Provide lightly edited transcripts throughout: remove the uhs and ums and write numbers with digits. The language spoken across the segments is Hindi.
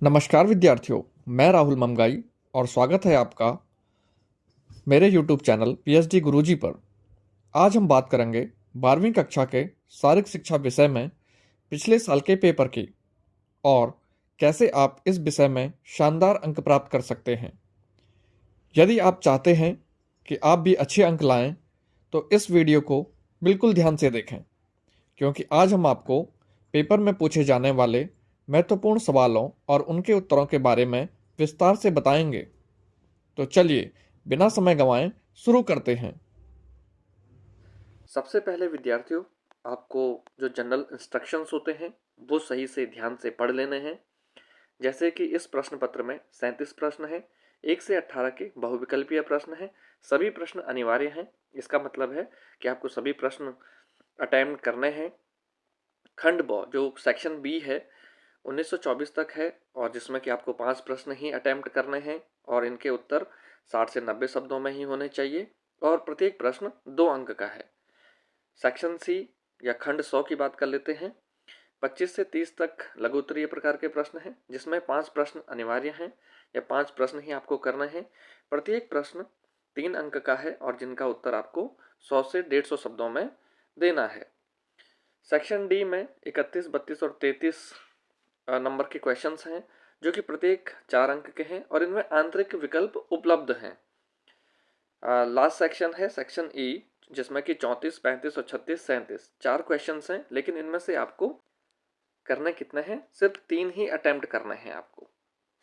नमस्कार विद्यार्थियों, मैं राहुल ममगाई और स्वागत है आपका मेरे YouTube चैनल पीएचडी गुरुजी पर। आज हम बात करेंगे 12वीं कक्षा के शारीरिक शिक्षा विषय में पिछले साल के पेपर की और कैसे आप इस विषय में शानदार अंक प्राप्त कर सकते हैं। यदि आप चाहते हैं कि आप भी अच्छे अंक लाएं, तो इस वीडियो को बिल्कुल ध्यान से देखें, क्योंकि आज हम आपको पेपर में पूछे जाने वाले महत्वपूर्ण सवालों और उनके उत्तरों के बारे में विस्तार से बताएंगे। तो चलिए बिना समय गंवाए शुरू करते हैं। सबसे पहले विद्यार्थियों, आपको जो जनरल इंस्ट्रक्शंस होते हैं वो सही से ध्यान से पढ़ लेने हैं। जैसे कि इस प्रश्न पत्र में 37 प्रश्न हैं, 1 से 18 के बहुविकल्पीय प्रश्न हैं। सभी प्रश्न अनिवार्य हैं। इसका मतलब है कि आपको सभी प्रश्न अटेम्प्ट करने हैं। खंड ब जो सेक्शन बी है 1924 तक है और जिसमें कि आपको 5 प्रश्न ही अटेम्प्ट करने हैं और इनके उत्तर 60 से 90 शब्दों में ही होने चाहिए और प्रत्येक प्रश्न 2 अंक का है। सेक्शन सी या खंड 100 की बात कर लेते हैं। 25 से 30 तक लघु उत्तरीय प्रकार के प्रश्न हैं, जिसमें 5 प्रश्न अनिवार्य हैं या 5 प्रश्न ही आपको करने हैं। प्रत्येक प्रश्न 3 अंक का है और जिनका उत्तर आपको 100 से 150 शब्दों में देना है। सेक्शन डी में 31, 32 और 33 नंबर के क्वेश्चंस हैं, जो कि प्रत्येक 4 अंक के हैं और इनमें आंतरिक विकल्प उपलब्ध हैं। लास्ट सेक्शन है सेक्शन ई, जिसमें कि 34, 35 और 36, 37 4 क्वेश्चंस हैं, लेकिन इनमें से आपको करने कितने हैं? सिर्फ 3 ही अटेम्प्ट करने हैं। आपको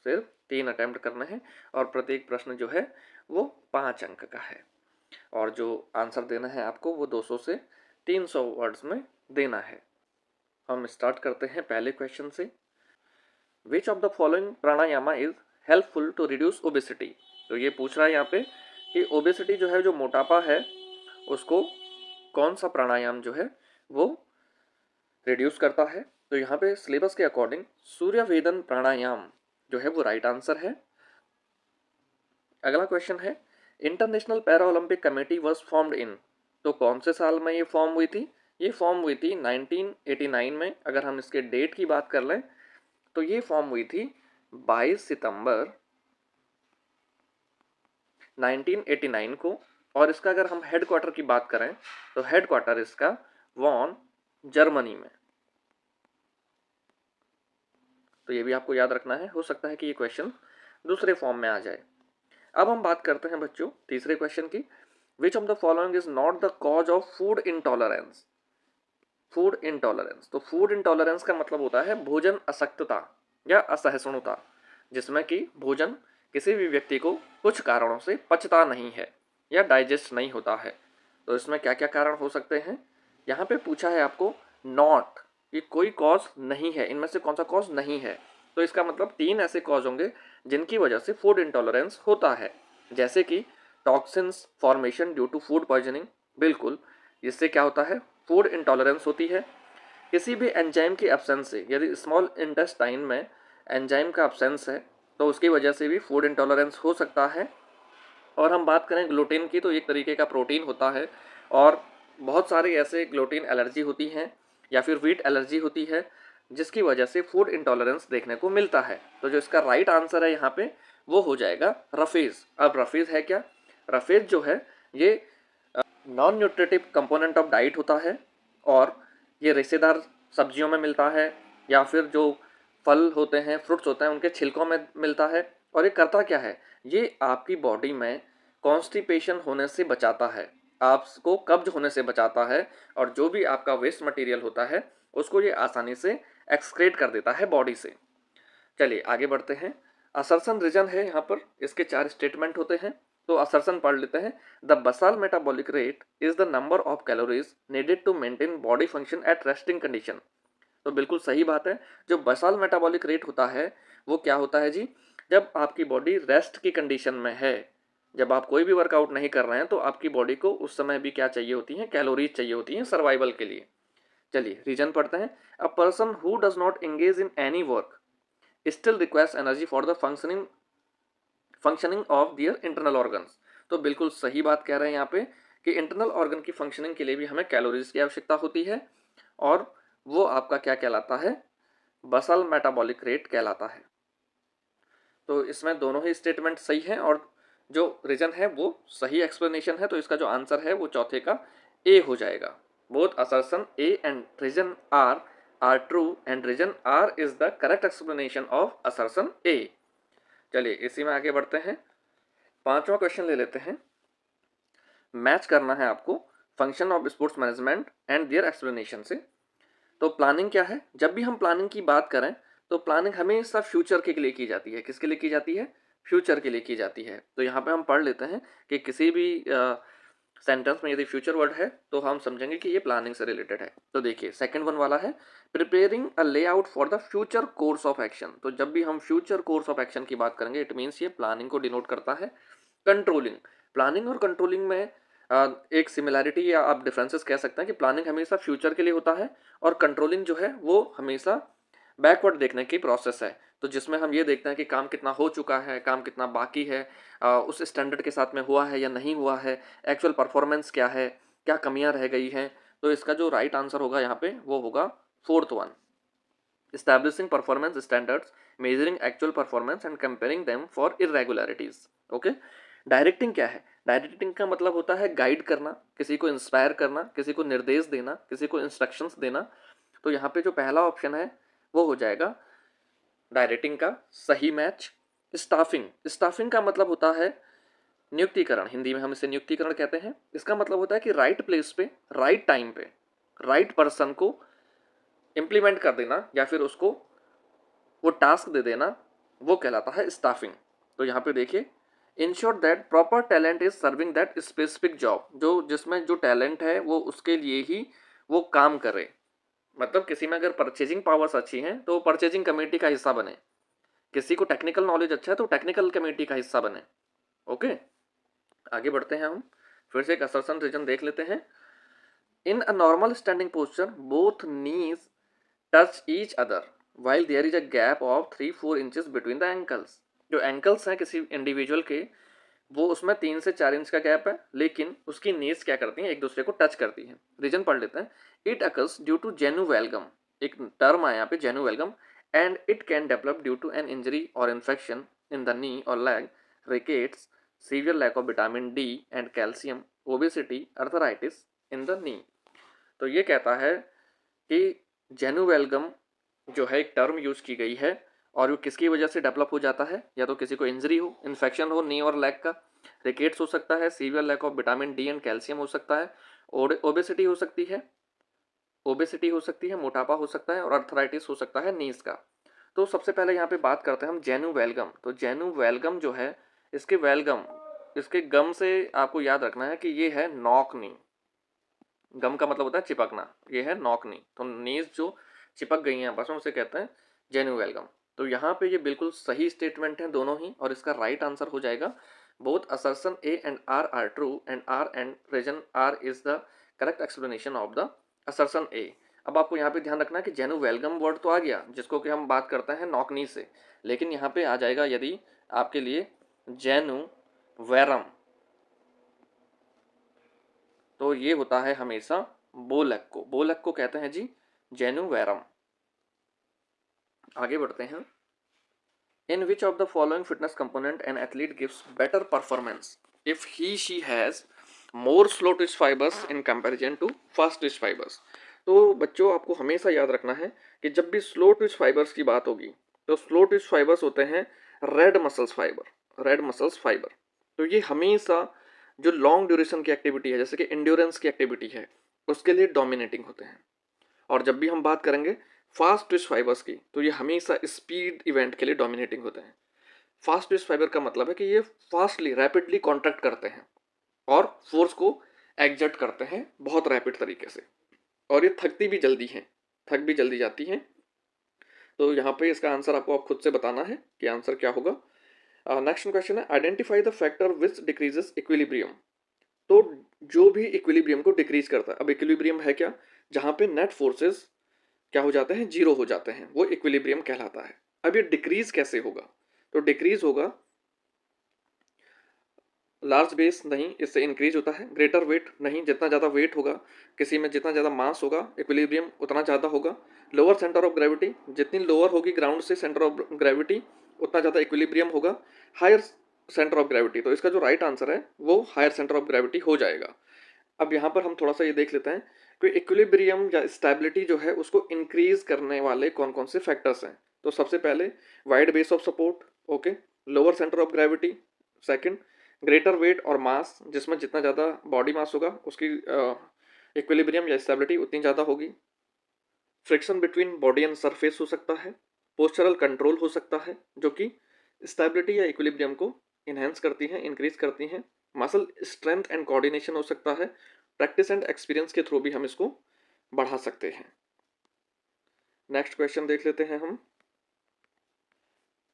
सिर्फ 3 अटेम्प्ट करने हैं और प्रत्येक प्रश्न जो है वो 5 अंक का है और जो आंसर देना है आपको वो 200 से 300 वर्ड्स में देना है। हम स्टार्ट करते हैं पहले क्वेश्चन से। Which of the following pranayama is helpful to reduce obesity. तो ये पूछ रहा है यहाँ पे कि ओबेसिटी जो है, जो मोटापा है, उसको कौन सा प्राणायाम जो है वो रिड्यूस करता है। तो यहाँ पे सिलेबस के अकॉर्डिंग सूर्य वेदन प्राणायाम जो है वो राइट आंसर है। अगला क्वेश्चन है, international para Olympic committee was formed in. तो कौन से साल में ये फॉर्म हुई थी? ये फॉर्म हुई थी 1989 में। अगर हम इसके डेट की बात कर लें तो ये फॉर्म हुई थी 22 सितंबर 1989 को। और इसका अगर हम हेडक्वार्टर की बात करें तो हेडक्वार्टर इसका वॉन, जर्मनी में। तो ये भी आपको याद रखना है। हो सकता है कि ये क्वेश्चन दूसरे फॉर्म में आ जाए। अब हम बात करते हैं बच्चों तीसरे क्वेश्चन की। विच of the following is not the cause of food intolerance. Food intolerance, तो फूड इंटॉलरेंस का मतलब होता है भोजन असक्तता या असहिष्णुता, जिसमें कि भोजन किसी भी व्यक्ति को कुछ कारणों से पचता नहीं है या डाइजेस्ट नहीं होता है। तो इसमें क्या क्या कारण हो सकते हैं? यहाँ पे पूछा है आपको नॉट, ये कोई कॉज नहीं है, इनमें से कौन सा कॉज नहीं है। तो इसका मतलब 3 ऐसे कॉज होंगे जिनकी वजह से फूड इंटॉलरेंस होता है, जैसे कि toxins formation due to food poisoning, बिल्कुल, इससे क्या होता है? फूड इंटॉलरेंस होती है। किसी भी एंजाइम की एब्सेंस से, यदि स्मॉल इंटेस्टाइन में एंजाइम का एब्सेंस है तो उसकी वजह से भी फूड इंटॉलरेंस हो सकता है। और हम बात करें ग्लूटेन की, तो एक तरीके का प्रोटीन होता है और बहुत सारे ऐसे ग्लूटेन एलर्जी होती हैं या फिर व्हीट एलर्जी होती है, जिसकी वजह से फूड इंटॉलरेंस देखने को मिलता है। तो जो इसका राइट आंसर है यहाँ पे वो हो जाएगा रफेज। अब रफेज है क्या? रफेज जो है ये non nutritive component of diet होता है और ये रेशेदार सब्जियों में मिलता है या फिर जो फल होते हैं, फ्रूट्स होते हैं, उनके छिलकों में मिलता है। और ये करता क्या है? ये आपकी बॉडी में कॉन्स्टिपेशन होने से बचाता है, आपको कब्ज होने से बचाता है और जो भी आपका वेस्ट मटेरियल होता है उसको ये आसानी से एक्सक्रेट कर देता है बॉडी से। चलिए आगे बढ़ते हैं। असर्शन रीजन है यहाँ पर, इसके 4 स्टेटमेंट होते हैं। तो असर्शन पढ़ लेते हैं। The basal metabolic rate is the number of calories needed to maintain body function at resting condition. तो बिल्कुल सही बात है। जो बसाल मेटाबॉलिक रेट होता है वो क्या होता है जी? जब आपकी बॉडी रेस्ट की कंडीशन में है, जब आप कोई भी वर्कआउट नहीं कर रहे हैं, तो आपकी बॉडी को उस समय भी क्या चाहिए होती है? कैलोरीज चाहिए होती हैं सर्वाइवल के लिए। चलिए रीजन पढ़ते हैं। A person who does not engage in any work still requires energy for the functioning of their internal organs. तो बिल्कुल सही बात कह रहे हैं यहाँ पे कि इंटरनल ऑर्गन की फंक्शनिंग के लिए भी हमें कैलोरीज की आवश्यकता होती है और वो आपका क्या कहलाता है? बसल मेटाबॉलिक रेट कहलाता है। तो इसमें दोनों ही स्टेटमेंट सही हैं और जो रीजन है वो सही एक्सप्लेनेशन है, तो इसका जो आंसर है वो चौथे का ए हो जाएगा। Both assertion A and reason are true and reason R is the correct explanation of assertion A. चलिए इसी में आगे बढ़ते हैं, पांचवा क्वेश्चन ले लेते हैं। मैच करना है आपको function of sports management and their explanation से। तो प्लानिंग क्या है, जब भी हम प्लानिंग की बात करें तो प्लानिंग हमेशा फ्यूचर के लिए की जाती है। किसके लिए की जाती है? फ्यूचर के लिए की जाती है। तो यहाँ पे हम पढ़ लेते हैं कि किसी भी सेंटेंस में यदि फ्यूचर वर्ड है तो हम समझेंगे कि ये प्लानिंग से रिलेटेड है। तो देखिए सेकंड वन वाला है preparing a layout for the future course of action. तो जब भी हम फ्यूचर कोर्स ऑफ एक्शन की बात करेंगे इट मीन्स ये प्लानिंग को डिनोट करता है। कंट्रोलिंग, प्लानिंग और कंट्रोलिंग में एक सिमिलैरिटी या आप डिफरेंसेस कह सकते हैं कि प्लानिंग हमेशा फ्यूचर के लिए होता है और कंट्रोलिंग जो है वो हमेशा बैकवर्ड देखने की प्रोसेस है। तो जिसमें हम ये देखते हैं कि काम कितना हो चुका है, काम कितना बाकी है, उस स्टैंडर्ड के साथ में हुआ है या नहीं हुआ है, एक्चुअल परफॉर्मेंस क्या है, क्या कमियां रह गई हैं। तो इसका जो राइट आंसर होगा यहाँ पे वो होगा fourth one, establishing performance standards, measuring actual performance and comparing them for irregularities। Okay, directing क्या है? डायरेक्टिंग का मतलब होता है गाइड करना, किसी को इंस्पायर करना, किसी को निर्देश देना, किसी को इंस्ट्रक्शंस देना। तो यहाँ पे जो पहला ऑप्शन है वो हो जाएगा डायरेक्टिंग का सही मैच। स्टाफिंग, स्टाफिंग का मतलब होता है नियुक्तिकरण, हिंदी में हम इसे नियुक्तिकरण कहते हैं। इसका मतलब होता है कि राइट प्लेस पे राइट टाइम पे राइट पर्सन को इम्प्लीमेंट कर देना या फिर उसको वो टास्क दे देना, वो कहलाता है स्टाफिंग। तो यहाँ पे देखिए ensure that proper talent is serving that specific job, जो जिसमें जो टैलेंट है वो उसके लिए ही वो काम करे। मतलब किसी में अगर परचेजिंग पावर्स अच्छी हैं तो परचेजिंग कमेटी का हिस्सा बने, किसी को टेक्निकल नॉलेज अच्छा है तो टेक्निकल कमेटी का हिस्सा बने। ओके, आगे बढ़ते हैं हम, फिर से एक असर्शन रीजन देख लेते हैं। In a normal standing posture both knees touch each other while there is a gap of 3-4 inches between the ankles. जो एंकल्स हैं किसी इंडिविजुअल के वो उसमें 3 से 4 इंच का गैप है, लेकिन उसकी नीज क्या करती हैं, एक दूसरे को टच करती हैं। रीजन पढ़ लेते हैं। It occurs due to genu valgum, एक टर्म है यहाँ पे genu valgum, and it can develop due to an injury और इन्फेक्शन इन द नी और leg, rickets, severe lack of vitamin D and calcium, obesity, arthritis in the knee. तो ये कहता है कि जेनुवेल्गम जो है एक टर्म यूज की गई है और वो किसकी वजह से डेवलप हो जाता है, या तो किसी को इंजरी हो, इन्फेक्शन हो नी और लेग का, रिकेट्स हो सकता है, severe lack of vitamin D and calcium हो सकता है, ओबेसिटी हो सकती है, मोटापा हो सकता है और अर्थराइटिस हो सकता है नीज का। तो सबसे पहले यहाँ पे बात करते हैं हम जेनुवेल्गम। तो जेनुवेल्गम जो है इसके वेल्गम, इसके गम से आपको याद रखना है कि ये है नॉक नी। गम का मतलब होता है चिपकना, ये है नॉक नी। तो नीज जो चिपक गई हैं आपस में उसे कहते हैं जेनुवेल्गम। तो यहाँ पे ये बिल्कुल सही स्टेटमेंट है दोनों ही, और इसका राइट आंसर हो जाएगा both assertion A and R are true and R and reason R is the correct explanation of the assertion A. अब आपको यहाँ पे ध्यान रखना है कि जेनुवेल्गम वर्ड तो आ गया जिसको कि हम बात करते हैं नॉकनी से, लेकिन यहाँ पे आ जाएगा यदि आपके लिए जेनुवेरम, तो ये होता है हमेशा बोलक को, बोलक को कहते हैं जी जेनुवेरम। आगे बढ़ते हैं। In which of the following fitness component an athlete gives better performance if he she has more slow twitch fibres in comparison to fast twitch fibres. तो बच्चों आपको हमेशा याद रखना है कि जब भी स्लो ट्विच फाइबर्स की बात होगी तो स्लो ट्विच फाइबर्स होते हैं red muscles fibre, red muscles fibre. तो ये हमेशा जो लॉन्ग ड्यूरेशन की एक्टिविटी है जैसे कि इंड्योरेंस की एक्टिविटी है उसके लिए डोमिनेटिंग होते हैं। और जब भी हम बात करेंगे फास्ट ट्विच फाइबर्स की तो ये हमेशा स्पीड इवेंट के लिए डोमिनेटिंग होते हैं। फास्ट ट्विच फाइबर का मतलब है कि ये फास्टली रैपिडली कॉन्ट्रैक्ट करते हैं और फोर्स को एग्जर्ट करते हैं बहुत रैपिड तरीके से, और ये थकती भी जल्दी हैं, थक भी जल्दी जाती हैं। तो यहाँ पे इसका आंसर आपको आप खुद से बताना है कि आंसर क्या होगा। नेक्स्ट क्वेश्चन है identify the factor which decreases equilibrium. तो जो भी इक्विलिब्रियम को डिक्रीज करता है, अब इक्विलिब्रियम है क्या, जहाँ पे नेट फोर्सेस क्या हो जाते हैं, जीरो हो जाते हैं, वो इक्विलिब्रियम कहलाता है। अब ये डिक्रीज कैसे होगा, तो डिक्रीज होगा लार्ज बेस नहीं, इससे इंक्रीज होता है। ग्रेटर वेट नहीं, जितना ज़्यादा वेट होगा किसी में, जितना ज़्यादा मास होगा इक्विलिब्रियम उतना ज़्यादा होगा। लोअर सेंटर ऑफ ग्रेविटी, जितनी लोअर होगी ग्राउंड से सेंटर ऑफ ग्रेविटी उतना ज़्यादा इक्विलिब्रियम होगा, हायर सेंटर ऑफ ग्रेविटी। तो इसका जो राइट आंसर है वो हायर सेंटर ऑफ ग्रेविटी हो जाएगा। अब यहाँ पर हम थोड़ा सा ये देख लेते हैं कि इक्विलिब्रियम या स्टेबिलिटी जो है उसको इंक्रीज करने वाले कौन कौन से फैक्टर्स हैं। तो सबसे पहले wide base of support, okay, lower centre of gravity, second greater weight और मास, जिसमें जितना ज़्यादा बॉडी मास होगा उसकी इक्विलिब्रियम या स्टेबिलिटी उतनी ज़्यादा होगी। Friction between body and surface हो सकता है। पोस्चरल कंट्रोल हो सकता है जो कि स्टेबिलिटी या इक्विलिब्रियम को इन्हेंस करती हैं, इंक्रीज करती हैं। मसल स्ट्रेंथ एंड कोऑर्डिनेशन हो सकता है। प्रैक्टिस एंड एक्सपीरियंस के थ्रू भी हम इसको बढ़ा सकते हैं। नेक्स्ट क्वेश्चन देख लेते हैं हम।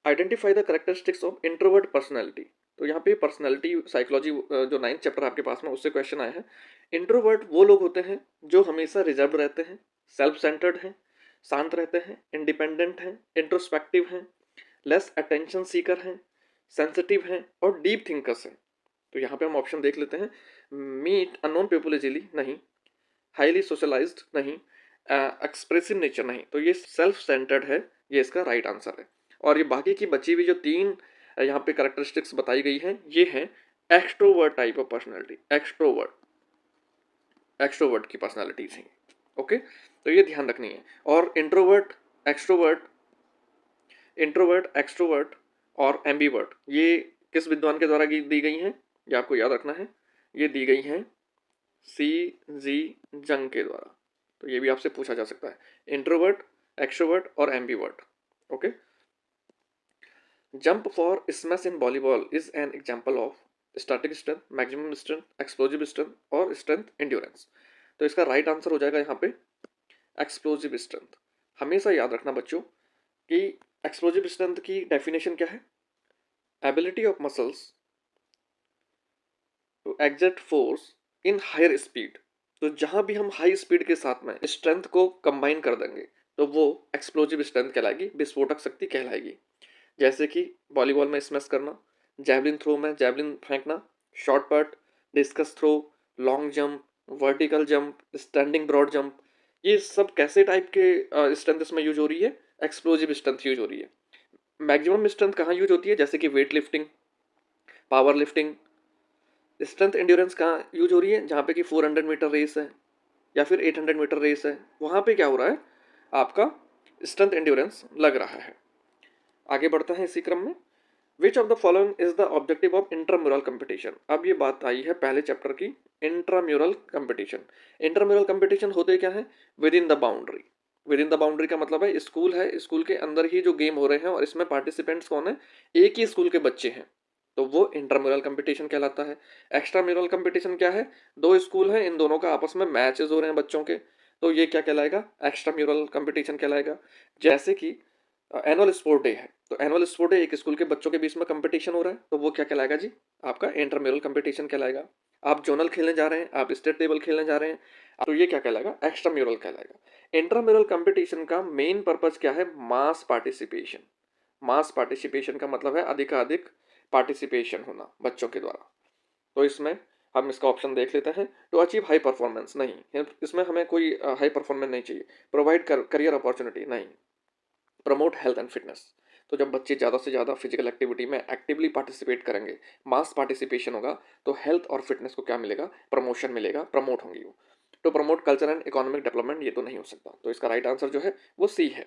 Identify the characteristics of introvert personality. तो यहाँ पे पर्सनैलिटी साइकोलॉजी जो 9th चैप्टर आपके पास में उससे क्वेश्चन आया है। इंट्रोवर्ट वो लोग होते हैं जो हमेशा रिजर्व रहते हैं, सेल्फ सेंटर्ड हैं, शांत रहते हैं, इंडिपेंडेंट हैं, इंट्रोस्पेक्टिव हैं, लेस अटेंशन सीकर हैं, सेंसिटिव हैं और डीप थिंकर्स हैं। तो यहाँ पे हम ऑप्शन देख लेते हैं। मीट अननोन पीपल इजीली नहीं, हाईली सोशलाइज्ड नहीं, एक्सप्रेसिव नेचर नहीं। तो ये सेल्फ सेंटर्ड है, ये इसका राइट आंसर है। और ये बाकी की बची हुई जो 3 यहाँ पे कैरेक्टरिस्टिक्स बताई गई हैं ये हैं extrovert type of personality, extrovert की पर्सनैलिटीज हैं। ओके, तो ये ध्यान रखनी है। और इंट्रोवर्ट, एक्सट्रोवर्ट और एम्बीवर्ट ये किस विद्वान के द्वारा दी गई हैं, ये आपको याद रखना है। ये दी गई हैं सी जी जंग के द्वारा। तो ये भी आपसे पूछा जा सकता है, इंट्रोवर्ट, एक्सट्रोवर्ट और ambivert. Okay, jump for smash in volleyball is an example of static strength, maximum strength, explosive strength और स्ट्रेंथ एंड्योरेंस। तो इसका राइट आंसर हो जाएगा यहाँ पे एक्सप्लोजिव स्ट्रेंथ। हमेशा याद रखना बच्चों कि एक्सप्लोजिव स्ट्रेंथ की डेफिनेशन क्या है, ability of muscles to exert force in higher speed. तो जहां भी हम हाई स्पीड के साथ में स्ट्रेंथ को कंबाइन कर देंगे तो वो एक्सप्लोजिव स्ट्रेंथ कहलाएगी, विस्फोटक शक्ति कहलाएगी। जैसे कि वॉलीबॉल में स्मैश करना, जैवलिन थ्रो में जैवलिन फेंकना, shot put, discus throw, long jump, vertical jump, standing broad jump, ये सब कैसे टाइप के स्ट्रेंथ इसमें यूज हो रही है, एक्सप्लोजिव स्ट्रेंथ यूज हो रही है। मैक्सिमम स्ट्रेंथ कहाँ यूज होती है, जैसे कि weight lifting, power lifting. Strength endurance कहाँ यूज हो रही है, जहाँ पे कि 400 मीटर रेस है या फिर 800 मीटर रेस है, वहाँ पे क्या हो रहा है, आपका स्ट्रेंथ एंड्योरेंस लग रहा है। आगे बढ़ते हैं इसी क्रम में। विच of the following is the objective of intramural competition. अब ये बात आई है पहले चैप्टर की, इंट्राम्यूरल कंपटीशन। इंट्राम्यूरल कंपटीशन होते क्या है, with in the boundary. With in the boundary का मतलब है स्कूल है, स्कूल के अंदर ही जो गेम हो रहे हैं और इसमें पार्टिसिपेंट्स कौन है, एक ही स्कूल के बच्चे हैं, तो वो इंट्राम्यूरल कंपटीशन कहलाता है। एक्स्ट्राम्यूरल कंपटीशन क्या है, 2 स्कूल हैं, इन दोनों का आपस में मैचेस हो रहे हैं बच्चों के, तो ये क्या कहलाएगा, एक्स्ट्राम्यूरल कंपटीशन कहलाएगा। जैसे कि एनुअल स्पोर्ट डे है, तो एनुअल स्पोर्ट डे एक स्कूल के बच्चों के बीच में कंपटीशन हो रहा है, तो वो क्या कहलाएगा जी, आपका इंटरम्यूरल कंपटीशन कहलाएगा। आप जोनल खेलने जा रहे हैं, आप स्टेट लेवल खेलने जा रहे हैं, तो ये क्या कहलाएगा, एक्स्ट्राम्यूरल कहलाएगा। इंटरम्यूरल कंपटीशन का मेन पर्पज क्या है, मास पार्टिसिपेशन। मास पार्टिसिपेशन का मतलब है अधिकाधिक पार्टिसिपेशन होना बच्चों के द्वारा। तो इसमें हम इसका ऑप्शन देख लेते हैं, टू अचीव हाई परफॉर्मेंस नहीं, इसमें हमें कोई हाई परफॉर्मेंस नहीं चाहिए। प्रोवाइड करियर अपॉर्चुनिटी नहीं। प्रमोट हेल्थ एंड फिटनेस, तो जब बच्चे ज़्यादा से ज़्यादा फिजिकल एक्टिविटी में एक्टिवली पार्टिसिपेट करेंगे, मास पार्टिसिपेशन होगा, तो हेल्थ और फिटनेस को क्या मिलेगा, प्रमोशन मिलेगा, प्रमोट होंगी वो। To promote culture and economic development, ये तो नहीं हो सकता, तो इसका राइट आंसर जो है वो सी है।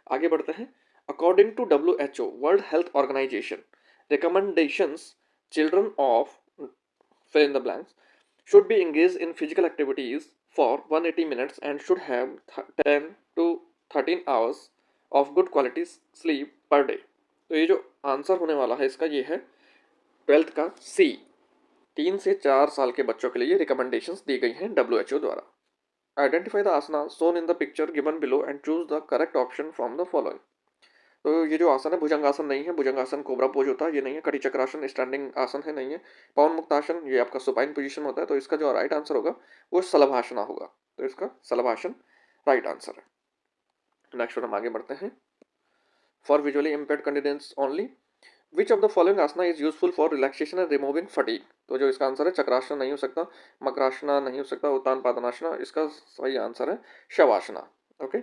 आगे बढ़ते हैं। According to WHO world health organisation recommendations, children of fill in the blanks should be engaged in physical activities for 180 minutes and should have 10 to 13 hours of good quality sleep per day। तो ये जो आंसर होने वाला है इसका ये है 12th का सी। 3 से 4 साल के बच्चों के लिए रिकमेंडेशंस दी गई हैं WHO द्वारा। Identify the asana shown in the picture given below and choose the correct option from the following. तो ये जो आसन है भुजंगासन नहीं है, भुजंगासन कोबरा पोज होता है, ये नहीं है। कटी चक्रासन स्टैंडिंग आसन है, नहीं है। पवन मुक्तासन ये आपका सुपाइन पोजीशन होता है, तो इसका जो राइट आंसर होगा वो सलभासना होगा, तो इसका सलभासन राइट आंसर है। नेक्स्ट हम आगे बढ़ते हैं। For visually impaired candidates only, which of the following asana is useful for relaxation and removing fatigue. तो जो इसका आंसर है चक्रासना नहीं हो सकता, मकरासना नहीं हो सकता, उत्तान पादनासना, इसका सही आंसर है शवासना। ओके,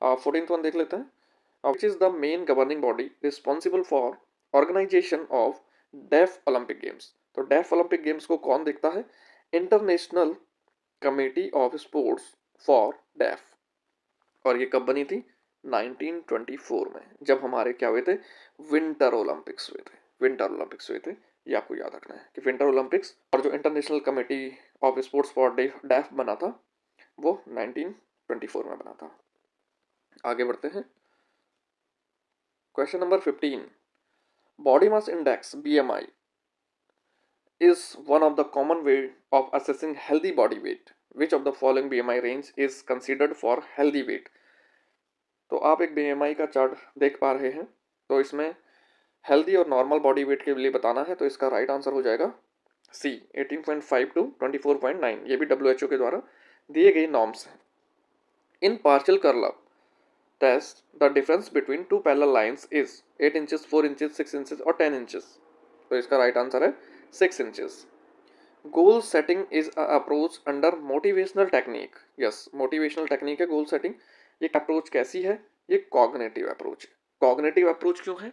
14th वन देख लेते हैं। which is the main governing body responsible for organization of deaf Olympic games. तो डेफ ओलंपिक गेम्स को कौन देखता है? International committee of sports for deaf. और ये कब बनी थी? 1924 में, जब हमारे क्या हुए थे? विंटर ओलंपिक्स हुए थे। विंटर ओलंपिक्स हुए थे, ये आपको याद रखना है कि विंटर ओलंपिक्स और जो international committee of sports for def बना था वो 1924 में बना था। आगे बढ़ते हैं। Question number 15, body mass index BMI is one of the common way of assessing healthy body weight. Which of the following BMI range is considered for healthy weight? तो आप एक BMI का चार्ट देख पा रहे हैं, तो इसमें हेल्दी और नॉर्मल बॉडी वेट के लिए बताना है, तो इसका राइट आंसर हो जाएगा सी 18.5 टू 24.9। ये भी WHO के द्वारा दिए गए नॉर्म्स हैं। In partial curl up test the difference between two parallel lines is 8 inches, 4 inches, 6 inches और 10 इंचेस। तो इसका राइट आंसर है 6 inches. Goal setting is a approach under motivational technique. Yes, motivational technique है गोल सेटिंग। ये अप्रोच कैसी है? ये कॉग्निटिव अप्रोच है। कॉग्निटिव अप्रोच क्यों है?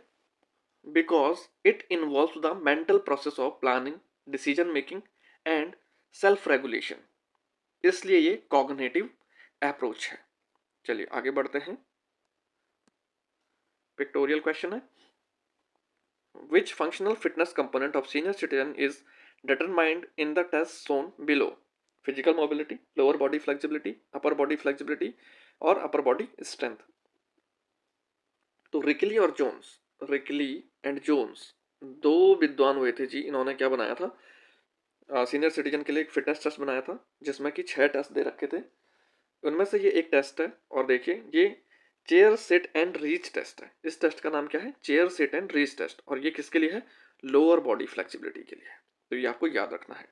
Because it involves the mental process of planning, decision making and self regulation, इसलिए ये कॉग्निटिव अप्रोच है। चलिए आगे बढ़ते हैं। पिक्टोरियल क्वेश्चन है, विच functional fitness component of senior citizen is determined in the test shown below? Physical mobility, lower body flexibility, upper body flexibility और upper body strength। तो रिकली और जोन्स, रिकली एंड जोन्स दो विद्वान हुए थे जी। इन्होंने क्या बनाया था? सीनियर सिटीजन के लिए एक फिटनेस टेस्ट बनाया था जिसमें कि 6 टेस्ट दे रखे थे। उनमें से ये एक टेस्ट है, और देखिए ये chair sit and reach test है। इस टेस्ट का नाम क्या है? Chair sit and reach test. और ये किसके लिए है? लोअर बॉडी फ्लेक्सिबिलिटी के लिए है। तो ये आपको याद रखना है।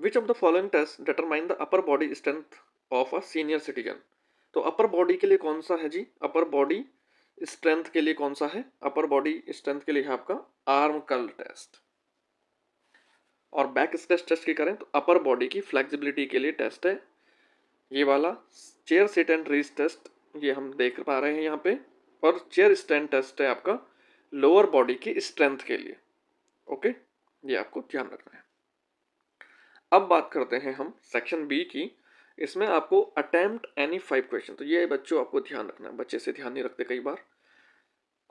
Which of the following test determine the upper body strength of a senior citizen? तो अपर बॉडी के लिए कौन सा है जी? अपर बॉडी स्ट्रेंथ के लिए कौन सा है? अपर बॉडी स्ट्रेंथ के लिए है आपका आर्म कर्ल टेस्ट। और बैक स्ट्रेच टेस्ट की करें तो अपर बॉडी की फ्लेक्सिबिलिटी के लिए टेस्ट है ये वाला chair sit and reach test, ये हम देख पा रहे हैं यहाँ पे। और चेयर स्टैंड टेस्ट है आपका लोअर बॉडी की स्ट्रेंथ के लिए। ओके, ये आपको ध्यान रखना है। अब बात करते हैं हम सेक्शन बी की। इसमें आपको अटेम्प्ट एनी 5 क्वेश्चन, तो ये बच्चों आपको ध्यान रखना है, बच्चे से ध्यान नहीं रखते कई बार।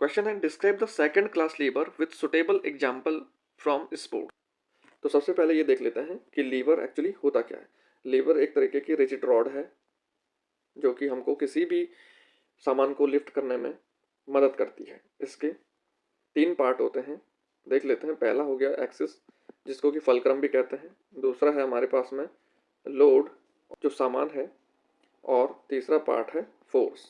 क्वेश्चन है, describe the second class lever with suitable example from sport. तो सबसे पहले ये देख लेते हैं कि लीवर एक्चुअली होता क्या है। लीवर एक तरीके की रिजिड रॉड है जो कि हमको किसी भी सामान को लिफ्ट करने में मदद करती है। इसके 3 पार्ट होते हैं, देख लेते हैं। पहला हो गया एक्सिस, जिसको कि फलक्रम भी कहते हैं। दूसरा है हमारे पास में लोड, जो सामान है। और तीसरा पार्ट है फोर्स।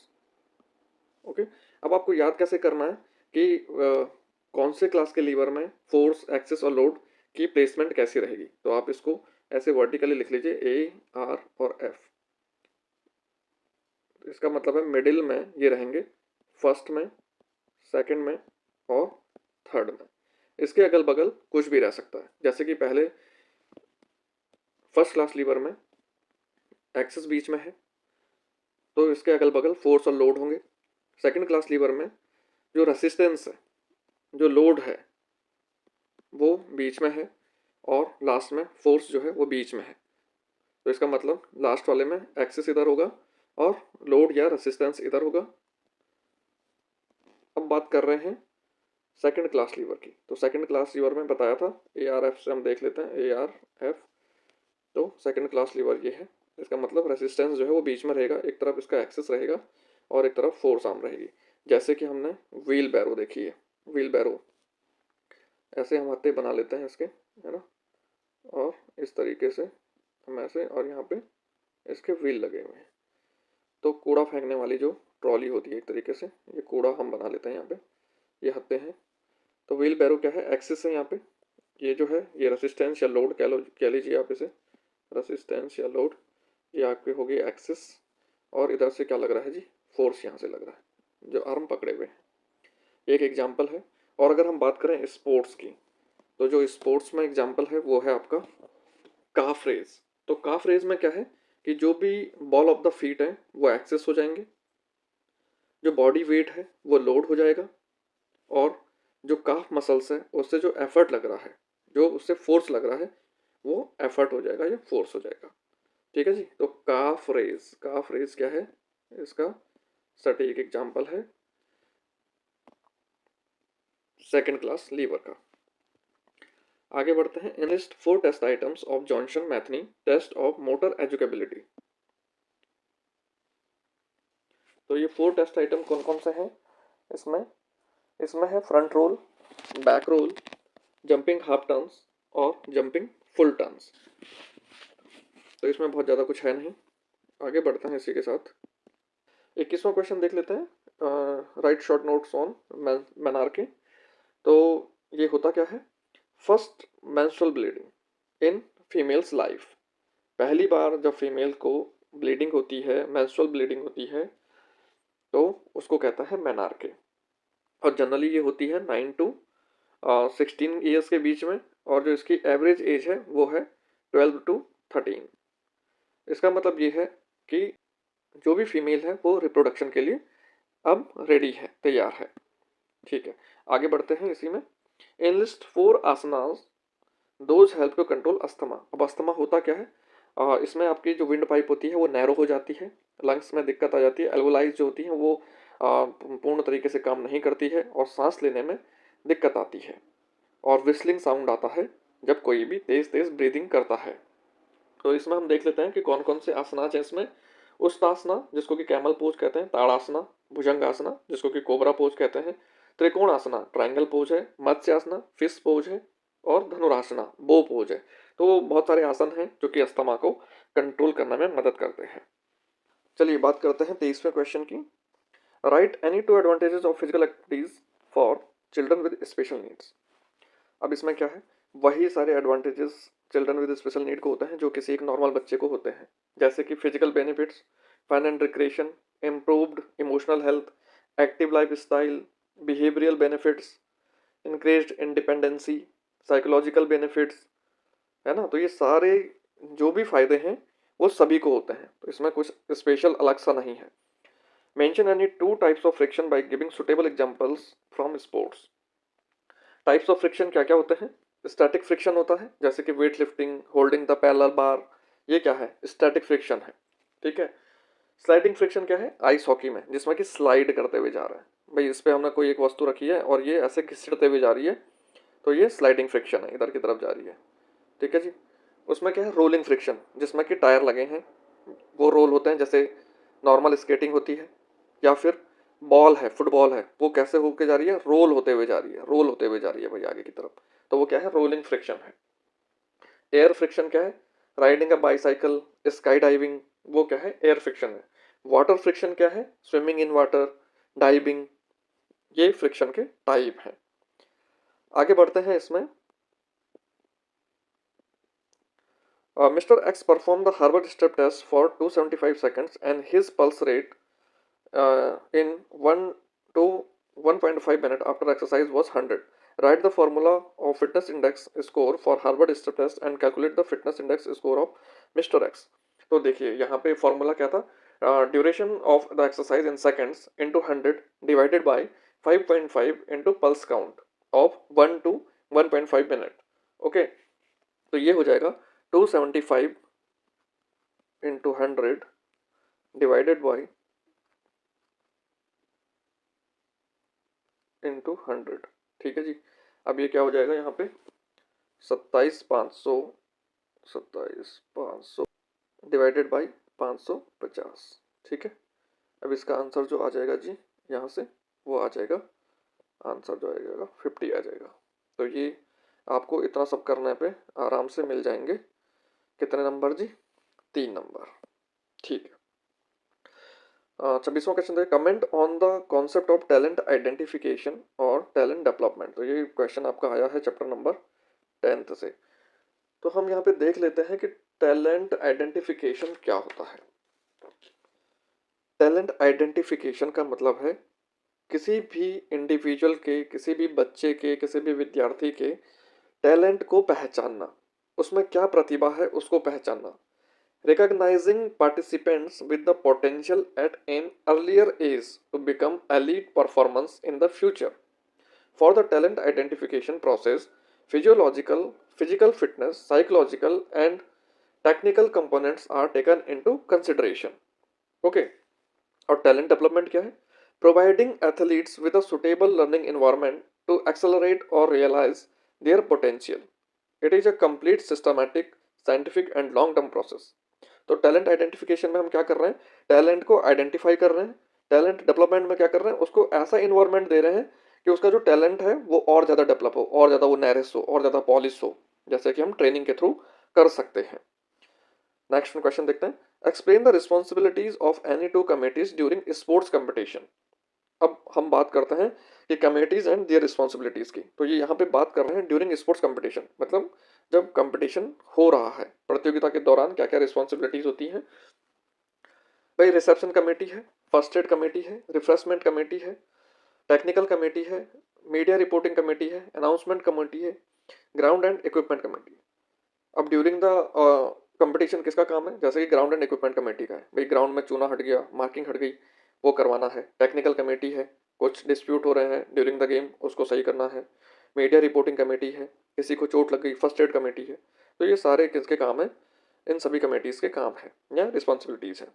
ओके, अब आपको याद कैसे करना है कि कौन से क्लास के लीवर में फोर्स, एक्सिस और लोड की प्लेसमेंट कैसी रहेगी। तो आप इसको ऐसे वर्टिकली लिख लीजिए, ए, आर और एफ। इसका मतलब है मिडिल में ये रहेंगे, फर्स्ट में, सेकंड में और थर्ड में। इसके अगल बगल कुछ भी रह सकता है, जैसे कि पहले फर्स्ट क्लास लीवर में एक्सिस बीच में है तो इसके अगल बगल फोर्स और लोड होंगे। सेकंड क्लास लीवर में जो रेसिस्टेंस है, जो लोड है, वो बीच में है। और लास्ट में फोर्स जो है वो बीच में है। तो इसका मतलब लास्ट वाले में एक्सिस इधर होगा और लोड या रेसिस्टेंस इधर होगा। अब बात कर रहे हैं सेकंड क्लास लीवर की। तो सेकंड क्लास लीवर में बताया था ARF से हम देख लेते हैं, ARF। तो सेकंड क्लास लीवर ये है। इसका मतलब रेसिस्टेंस जो है वो बीच में रहेगा, एक तरफ इसका एक्सिस रहेगा और एक तरफ फोर्स आर्म रहेगी। जैसे कि हमने व्हील बैरो देखी है, व्हील बैरो ऐसे हम हाथे बना लेते हैं इसके, है ना। और इस तरीके से हम ऐसे, और यहाँ पे इसके व्हील लगे हुए हैं। तो कूड़ा फेंकने वाली जो ट्रॉली होती है एक तरीके से, ये कूड़ा हम बना लेते हैं यहाँ पे, ये हत्ते हैं। तो व्हील बैरो क्या है? एक्सिस है यहाँ पे। ये जो है ये रेसिस्टेंस या लोड कह लीजिए आप इसे, रेसिस्टेंस या लोड। ये आपकी होगी एक्सिस। और इधर से क्या लग रहा है जी? फोर्स यहाँ से लग रहा है, जो आर्म पकड़े हुए हैं। एक एग्जाम्पल है। और अगर हम बात करें स्पोर्ट्स की, तो जो स्पोर्ट्स में एग्जाम्पल है वो है आपका काफ रेस। तो काफ रेस में क्या है कि जो भी बॉल ऑफ द फीट है वो एक्सेस हो जाएंगे, जो बॉडी वेट है वो लोड हो जाएगा, और जो काफ मसल्स है उससे जो एफर्ट लग रहा है, जो उससे फोर्स लग रहा है, वो एफर्ट हो जाएगा या फोर्स हो जाएगा। ठीक है जी। तो काफ रेज क्या है, इसका सटीक एग्जाम्पल है सेकंड क्लास लीवर का। आगे बढ़ते हैं। Enlist 4 test items of Johnson Metheny test of motor educability. तो ये 4 टेस्ट आइटम कौन कौन से हैं इसमें? इसमें है front roll, back roll, jumping half turns और जंपिंग फुल टर्न्स। तो इसमें बहुत ज़्यादा कुछ है नहीं, आगे बढ़ते हैं इसी के साथ। 21वां क्वेश्चन देख लेते हैं। Right short notes on menarche. तो ये होता क्या है? First menstrual bleeding in females life. पहली बार जब फीमेल को ब्लीडिंग होती है, मेंस्ट्रुअल ब्लीडिंग होती है, तो उसको कहता है मेनार्की। और जनरली ये होती है 9 to 16 ईयर्स के बीच में, और जो इसकी एवरेज एज है वो है 12 to 13। इसका मतलब ये है कि जो भी फीमेल है वो रिप्रोडक्शन के लिए अब रेडी है, तैयार है। ठीक है, आगे बढ़ते हैं इसी में। Enlist 4 asanas those help to control asthma. अब अस्थमा होता क्या है? इसमें आपकी जो विंड पाइप होती है वो नैरो हो जाती है, लंग्स में दिक्कत आ जाती है, एल्वोलाइज जो होती हैं वो पूर्ण तरीके से काम नहीं करती है और सांस लेने में दिक्कत आती है, और विस्लिंग साउंड आता है जब कोई भी तेज तेज ब्रीदिंग करता है। तो इसमें हम देख लेते हैं कि कौन कौन से आसनास हैं इसमें। उष्टासना जिसको कि कैमल पोज कहते हैं, ताड़ासना, भुजंगासना जिसको कि कोबरा पोज कहते हैं, त्रिकोणासना ट्रायंगल पोज है, मत्स्यासना फिश पोज है, और धनुरासना बो पोज है। तो बहुत सारे आसन हैं जो कि अस्थमा को कंट्रोल करने में मदद करते हैं। चलिए बात करते हैं 23वें क्वेश्चन की। Right any 2 advantages of physical activities for children with special needs. अब इसमें क्या है? वही सारे advantages children with special need को होते हैं जो किसी एक नॉर्मल बच्चे को होते हैं, जैसे कि physical benefits, fun and recreation, improved emotional health, active life style, behavioural benefits, increased independency, psychological benefits, है ना। तो ये सारे जो भी फायदे हैं वो सभी को होते हैं, तो इसमें कुछ स्पेशल अलग सा नहीं है। Mention any 2 types of friction by giving suitable examples from sports. Types of friction क्या क्या होते हैं? स्टैटिक फ्रिक्शन होता है, जैसे कि weight lifting, holding the parallel bar, ये क्या है? स्टैटिक फ्रिक्शन है। ठीक है। स्लाइडिंग फ्रिक्शन क्या है? आइस हॉकी में, जिसमें कि स्लाइड करते हुए जा रहा है भाई, इस पे हमने कोई एक वस्तु रखी है और ये ऐसे घिसटते हुए जा रही है, तो ये स्लाइडिंग फ्रिक्शन है, इधर की तरफ जा रही है। ठीक है जी। उसमें क्या है? रोलिंग फ्रिक्शन, जिसमें कि टायर लगे हैं, वो रोल होते हैं, जैसे नॉर्मल स्केटिंग होती है, या फिर बॉल है, फुटबॉल है, वो कैसे होके जा रही है? रोल होते हुए जा रही है, रोल होते हुए जा रही है भाई आगे की तरफ, तो वो क्या है? रोलिंग फ्रिक्शन है। एयर फ्रिक्शन क्या है? Riding a bicycle, sky diving, वो क्या है? एयर फ्रिक्शन है। वाटर फ्रिक्शन क्या है? स्विमिंग इन वाटर, डाइविंग, ये फ्रिक्शन के टाइप हैं। आगे बढ़ते हैं इसमें। Mr. X performed the Harvard step test for 275 seconds and his pulse rate in 1 to 1.5 minutes after exercise was 100. Write the formula of fitness index score for Harvard step test and calculate the fitness index score of Mr. X. तो देखिए यहाँ पे फॉर्मूला क्या था? Duration of the exercise in seconds into 100 divided by 5.5 into pulse count of 1 to 1.5 minute. Okay, तो ये हो जाएगा 275 इंटू 100 डिवाइडेड बाई इंटू 100। ठीक है जी। अब ये क्या हो जाएगा यहाँ पे? 27,500, 27,500 डिवाइडेड बाई 550। ठीक है। अब इसका आंसर जो आ जाएगा जी यहाँ से, वो आ जाएगा, आंसर जो आएगा 50 आ जाएगा। तो ये आपको इतना सब करने पे आराम से मिल जाएंगे कितने नंबर जी? 3 नंबर। ठीक है। 26वां क्वेश्चन देखिए। Comment on the concept of talent identification और टैलेंट डेवलपमेंट। तो ये क्वेश्चन आपका आया है चैप्टर नंबर 10th से। तो हम यहाँ पे देख लेते हैं कि टैलेंट आइडेंटिफिकेशन क्या होता है। टैलेंट आइडेंटिफिकेशन का मतलब है किसी भी इंडिविजुअल के, किसी भी बच्चे के, किसी भी विद्यार्थी के टैलेंट को पहचानना, उसमें क्या प्रतिभा है उसको पहचानना। recognizing participants with the potential at an earlier age to become elite performance in the future. For the talent identification process, physical fitness, psychological, and technical components are taken into consideration. Okay, और talent development क्या है? Providing athletes with a suitable learning environment to accelerate or realize their potential. It is a complete systematic, scientific and long term process. तो टैलेंट आइडेंटिफिकेशन में हम क्या कर रहे हैं? टैलेंट को आइडेंटिफाई कर रहे हैं। टैलेंट डेवलपमेंट में क्या कर रहे हैं? उसको ऐसा इन्वायरमेंट दे रहे हैं कि उसका जो टैलेंट है वो और ज़्यादा डेवलप हो, और ज़्यादा वो नैरिश हो, और ज़्यादा पॉलिश हो, जैसे कि हम ट्रेनिंग के थ्रू कर सकते हैं। नेक्स्ट क्वेश्चन देखते हैं। Explain the responsibilities of any two committees during sports competition. अब हम बात करते हैं कि कमिटीज एंड देयर रिस्पॉन्सिबिलिटीज की। तो ये यहाँ पे बात कर रहे हैं ड्यूरिंग स्पोर्ट्स कंपटीशन, मतलब जब कंपटीशन हो रहा है, प्रतियोगिता के दौरान क्या क्या रिस्पॉन्सिबिलिटीज होती हैं। भाई रिसेप्शन कमेटी है, फर्स्ट एड कमेटी है, रिफ्रेशमेंट कमेटी है, टेक्निकल कमेटी है, मीडिया रिपोर्टिंग कमेटी है, अनाउंसमेंट कमेटी है, ग्राउंड एंड इक्विपमेंट कमेटी। अब ड्यूरिंग द कंपटीशन किसका काम है? जैसे कि ग्राउंड एंड इक्विपमेंट कमेटी का है, भाई ग्राउंड में चूना हट गया, मार्किंग हट गई, वो करवाना है। टेक्निकल कमेटी है, कुछ डिस्प्यूट हो रहे हैं ड्यूरिंग द गेम, उसको सही करना है। मीडिया रिपोर्टिंग कमेटी है, किसी को चोट लग गई, फर्स्ट एड कमेटी है। तो ये सारे किसके काम है? इन सभी कमेटीज़ के काम है या रिस्पॉन्सिबिलिटीज़ है।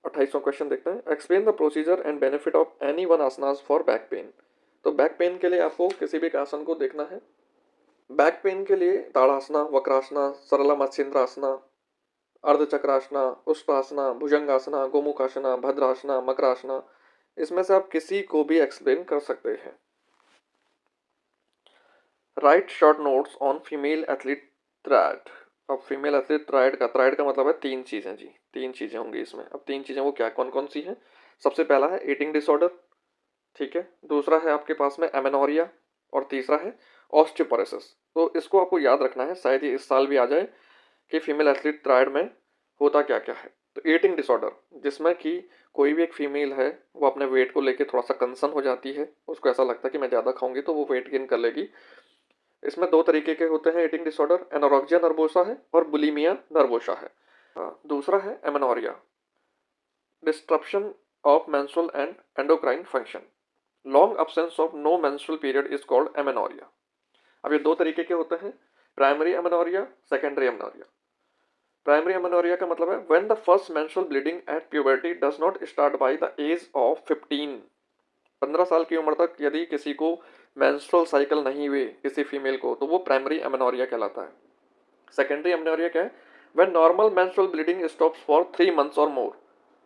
28वां क्वेश्चन देखते हैं। Explain the procedure and benefit of any one asanas for back pain. तो बैक पेन के लिए आपको किसी भी एक आसन को देखना है। बैक पेन के लिए ताड़ासना, वक्रासना, सरला मत्स्येंद्रासना, अर्धचक्रासना, उष्टासना, भुजंगासना, गोमुखासना, भद्रासना, मकरासना, इसमें से आप किसी को भी एक्सप्लेन कर सकते हैं। Right short notes on female athlete triad. अब फीमेल एथलीट ट्रायड का मतलब है 3 चीज़ें जी, 3 चीज़ें होंगी इसमें। अब 3 चीज़ें वो क्या कौन कौन सी हैं? सबसे पहला है ईटिंग डिसऑर्डर, ठीक है। दूसरा है आपके पास में एमेनोरिया, और तीसरा है ऑस्टियोपोरोसिस। तो इसको आपको याद रखना है, शायद ये इस साल भी आ जाए कि फीमेल एथलीट ट्रायड में होता क्या क्या है। तो ईटिंग डिसऑर्डर, जिसमें कि कोई भी एक फीमेल है वो अपने वेट को लेके थोड़ा सा कंसर्न हो जाती है, उसको ऐसा लगता है कि मैं ज़्यादा खाऊंगी तो वो वेट गेन कर लेगी। इसमें 2 तरीके के होते हैं ईटिंग डिसऑर्डर, एनोरेक्सिया नर्वोसा है और बुलिमिया नर्वोसा है। दूसरा है amenorrhoea, disruption of menstrual and endocrine function. Long absence of no menstrual period is called amenorrhoea. अब ये 2 तरीके के होते हैं, primary amenorrhoea, secondary amenorrhoea. Primary amenorrhoea का मतलब है when the first menstrual bleeding at puberty does not start by the age of 15 साल की उम्र तक यदि किसी को मेंस्ट्रुअल साइकिल नहीं हुए किसी फीमेल को, तो वो प्राइमरी एमेनोरिया कहलाता है। सेकेंडरी एमेनोरिया क्या है? When normal menstrual bleeding stops for 3 months और मोर।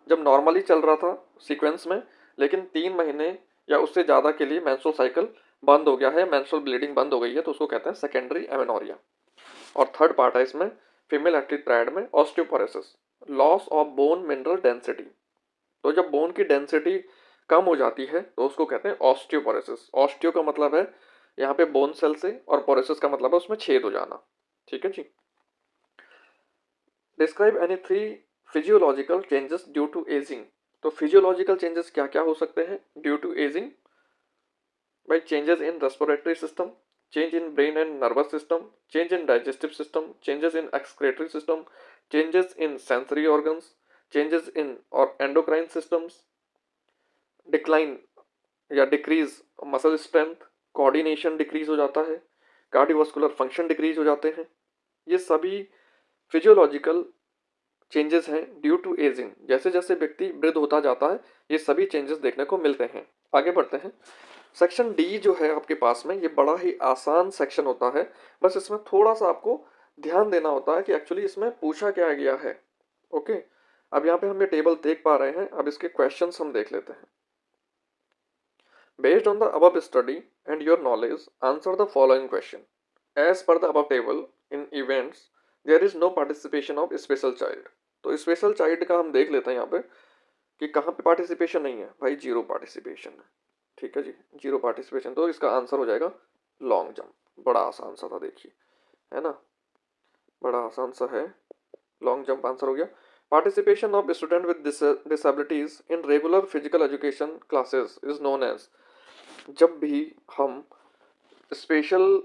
जब नॉर्मली चल रहा था सीक्वेंस में, लेकिन 3 महीने या उससे ज़्यादा के लिए मेंस्ट्रुअल साइकिल बंद हो गया है, मेंस्ट्रुअल ब्लीडिंग बंद हो गई है, तो उसको कहते हैं सेकेंडरी एमेनोरिया। और थर्ड पार्ट है इसमें फीमेल एथलीट ट्रायड में osteoporosis, loss of bone mineral density. तो जब बोन की डेंसिटी कम हो जाती है तो उसको कहते हैं ऑस्टियोपोरोसिस। ऑस्टियो का मतलब है यहाँ पे बोन सेल से, और पोरोसिस का मतलब है उसमें छेद हो जाना, ठीक है जी। Describe any 3 physiological changes due to ageing. तो फिजियोलॉजिकल चेंजेस क्या क्या हो सकते हैं ड्यू टू एजिंग? भाई changes in respiratory system, change in brain and nervous system, change in digestive system, changes in excretory system, changes in sensory organs, changes in or endocrine systems, decline या decrease muscle strength, coordination decrease हो जाता है, कार्डियोवास्कुलर फंक्शन डिक्रीज हो जाते हैं। ये सभी फिजियोलॉजिकल चेंजेस हैं ड्यू टू एजिंग। जैसे जैसे व्यक्ति वृद्ध होता जाता है ये सभी चेंजेस देखने को मिलते हैं। आगे बढ़ते हैं। सेक्शन डी जो है आपके पास में, ये बड़ा ही आसान सेक्शन होता है, बस इसमें थोड़ा सा आपको ध्यान देना होता है कि एक्चुअली इसमें पूछा क्या गया है। ओके, अब यहाँ पे हम ये टेबल देख पा रहे हैं, अब इसके क्वेश्चंस हम देख लेते हैं। Based on the above study and your knowledge answer the following question. As per the above table in events there is no participation of special child. तो स्पेशल चाइल्ड का हम देख लेते हैं यहाँ पे कि कहाँ पे पार्टिसिपेशन नहीं है। भाई 0 पार्टिसिपेशन है, ठीक है जी, 0 पार्टिसिपेशन। तो इसका आंसर हो जाएगा लॉन्ग जंप। बड़ा आसान सा था, देखिए, है ना, बड़ा आसान सा है, लॉन्ग जंप आंसर हो गया। Participation of student with disabilities in regular physical education classes is known as. जब भी हम स्पेशल